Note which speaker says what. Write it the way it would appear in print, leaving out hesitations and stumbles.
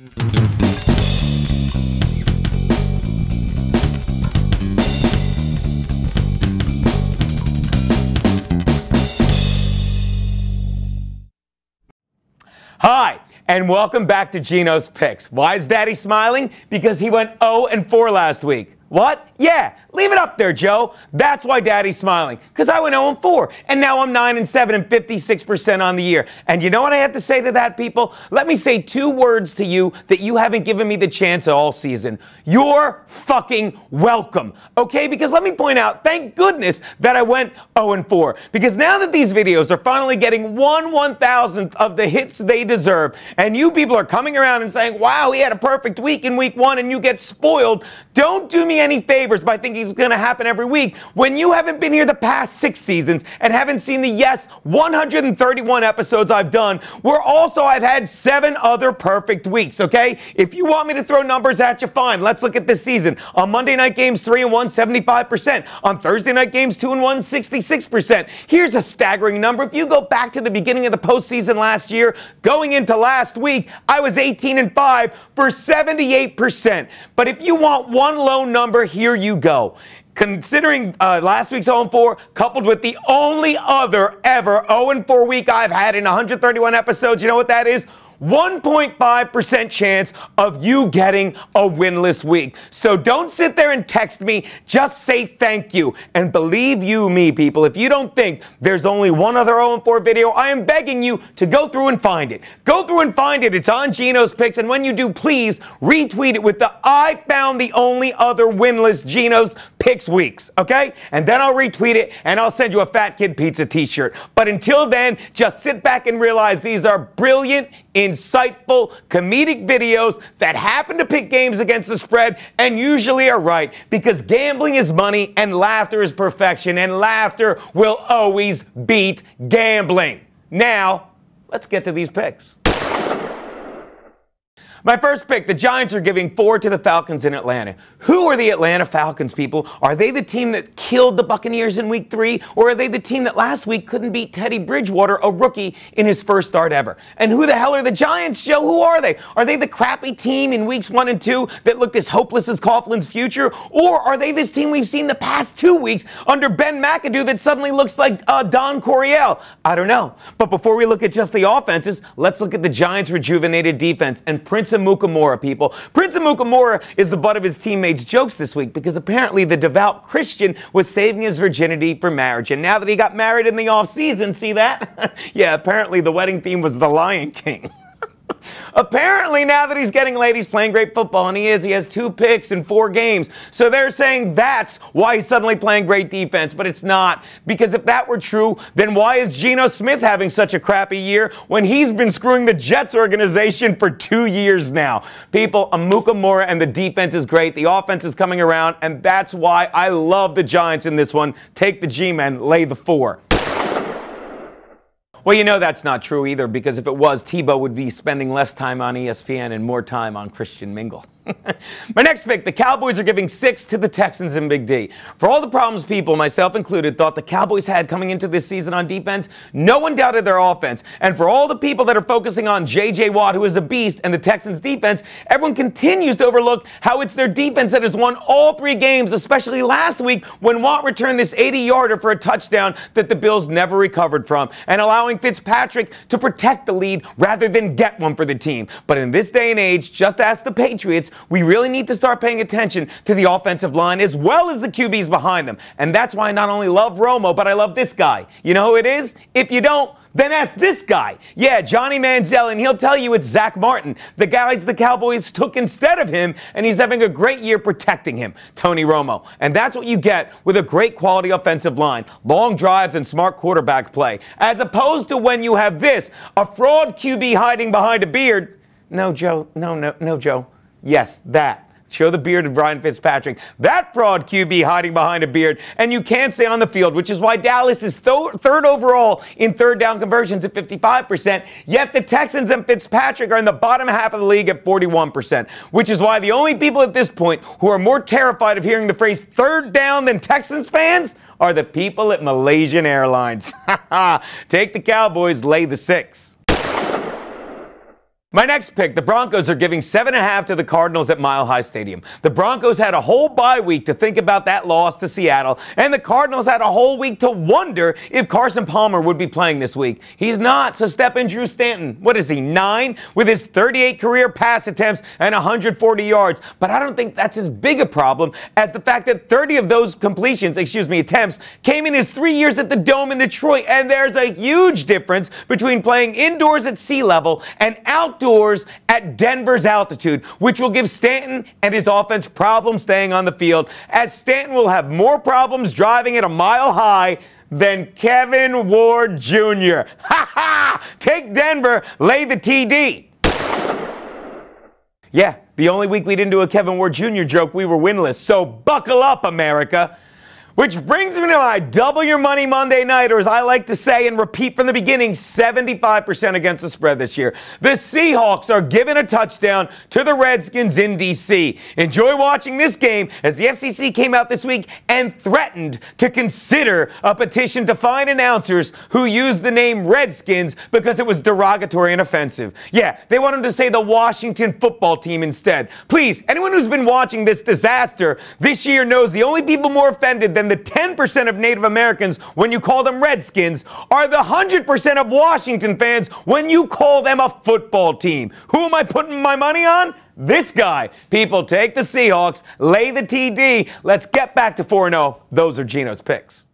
Speaker 1: Hi, and welcome back to Geno's Picks. Why is Daddy smiling? Because he went 0-4 last week. What? Yeah, leave it up there, Joe. That's why Daddy's smiling, because I went 0-4, and now I'm 9-7 and 56% on the year. And you know what I have to say to that, people? Let me say two words to you that you haven't given me the chance all season. You're fucking welcome, okay? Because let me point out, thank goodness that I went 0-4, because now that these videos are finally getting 1/1000th of the hits they deserve, and you people are coming around and saying, wow, he had a perfect week in week 1, and you get spoiled, don't do me any favors by thinking it's going to happen every week when you haven't been here the past 6 seasons and haven't seen the, yes, 131 episodes I've done, where also I've had 7 other perfect weeks, okay? If you want me to throw numbers at you, fine. Let's look at this season. On Monday night games, 3-1, 75%. On Thursday night games, 2-1, 66%. Here's a staggering number. If you go back to the beginning of the postseason last year, going into last week, I was 18-5 for 78%. But if you want one low number, here you go. Considering last week's 0-4, coupled with the only other ever 0-4 week I've had in 131 episodes, you know what that is? 1.5% chance of you getting a winless week. So don't sit there and text me. Just say thank you. And believe you me, people, if you don't think there's only one other 0-4 video, I am begging you to go through and find it. Go through and find it. It's on Geno's Picks. And when you do, please retweet it with the I found the only other winless Geno's Picks weeks, okay? And then I'll retweet it and I'll send you a Fat Kid Pizza t-shirt. But until then, just sit back and realize these are brilliant, insightful, comedic videos that happen to pick games against the spread and usually are right, because gambling is money and laughter is perfection, and laughter will always beat gambling. Now, let's get to these picks. My first pick, the Giants are giving 4 to the Falcons in Atlanta. Who are the Atlanta Falcons, people? Are they the team that killed the Buccaneers in week 3? Or are they the team that last week couldn't beat Teddy Bridgewater, a rookie, in his first start ever? And who the hell are the Giants, Joe? Who are they? Are they the crappy team in weeks 1 and 2 that looked as hopeless as Coughlin's future? Or are they this team we've seen the past 2 weeks under Ben McAdoo that suddenly looks like Don Coryell? I don't know. But before we look at just the offenses, let's look at the Giants' rejuvenated defense and Prince Amukamara, people. Prince Amukamara is the butt of his teammates' jokes this week because apparently the devout Christian was saving his virginity for marriage. And now that he got married in the off-season, see that? Yeah, apparently the wedding theme was the Lion King. Apparently, now that he's getting laid, he's playing great football, and he has 2 picks in 4 games. So they're saying that's why he's suddenly playing great defense, but it's not. Because if that were true, then why is Geno Smith having such a crappy year when he's been screwing the Jets organization for 2 years now? People, Amukamara and the defense is great. The offense is coming around, and that's why I love the Giants in this one. Take the G-men, lay the 4. Well, you know that's not true either, because if it was, Tebow would be spending less time on ESPN and more time on Christian Mingle. My next pick, the Cowboys are giving 6 to the Texans in Big D. For all the problems people, myself included, thought the Cowboys had coming into this season on defense, no one doubted their offense. And for all the people that are focusing on J.J. Watt, who is a beast, and the Texans' defense, everyone continues to overlook how it's their defense that has won all 3 games, especially last week when Watt returned this 80-yarder for a touchdown that the Bills never recovered from, and allowing Fitzpatrick to protect the lead rather than get one for the team. But in this day and age, just ask the Patriots, we really need to start paying attention to the offensive line as well as the QBs behind them. And that's why I not only love Romo, but I love this guy. You know who it is? If you don't, then ask this guy. Yeah, Johnny Manziel, and he'll tell you it's Zach Martin, the guys the Cowboys took instead of him, and he's having a great year protecting him, Tony Romo. And that's what you get with a great quality offensive line, long drives and smart quarterback play, as opposed to when you have this, a fraud QB hiding behind a beard. No, Joe. No, Joe. Yes, that. Show the beard of Ryan Fitzpatrick. That fraud QB hiding behind a beard, and you can't stay on the field, which is why Dallas is third overall in third down conversions at 55%, yet the Texans and Fitzpatrick are in the bottom half of the league at 41%, which is why the only people at this point who are more terrified of hearing the phrase third down than Texans fans are the people at Malaysian Airlines. Take the Cowboys, lay the 6. My next pick, the Broncos are giving 7.5 to the Cardinals at Mile High Stadium. The Broncos had a whole bye week to think about that loss to Seattle, and the Cardinals had a whole week to wonder if Carson Palmer would be playing this week. He's not, so step in Drew Stanton. What is he, 9? With his 38 career pass attempts and 140 yards. But I don't think that's as big a problem as the fact that 30 of those attempts, came in his 3 years at the Dome in Detroit, and there's a huge difference between playing indoors at sea level and outdoors at Denver's altitude, which will give Stanton and his offense problems staying on the field, as Stanton will have more problems driving at a mile high than Kevin Ward Jr. Ha ha! Take Denver, lay the TD. Yeah, the only week we didn't do a Kevin Ward Jr. joke, we were winless. So buckle up, America. Which brings me to my Double Your Money Monday night, or as I like to say and repeat from the beginning, 75% against the spread this year. The Seahawks are giving a touchdown to the Redskins in D.C. Enjoy watching this game as the FCC came out this week and threatened to consider a petition to fine announcers who used the name Redskins because it was derogatory and offensive. Yeah, they want them to say the Washington football team instead. Please, anyone who's been watching this disaster this year knows the only people more offended than the 10% of Native Americans when you call them Redskins are the 100% of Washington fans when you call them a football team. Who am I putting my money on? This guy. People, take the Seahawks, lay the TD. Let's get back to 4-0. Those are Geno's picks.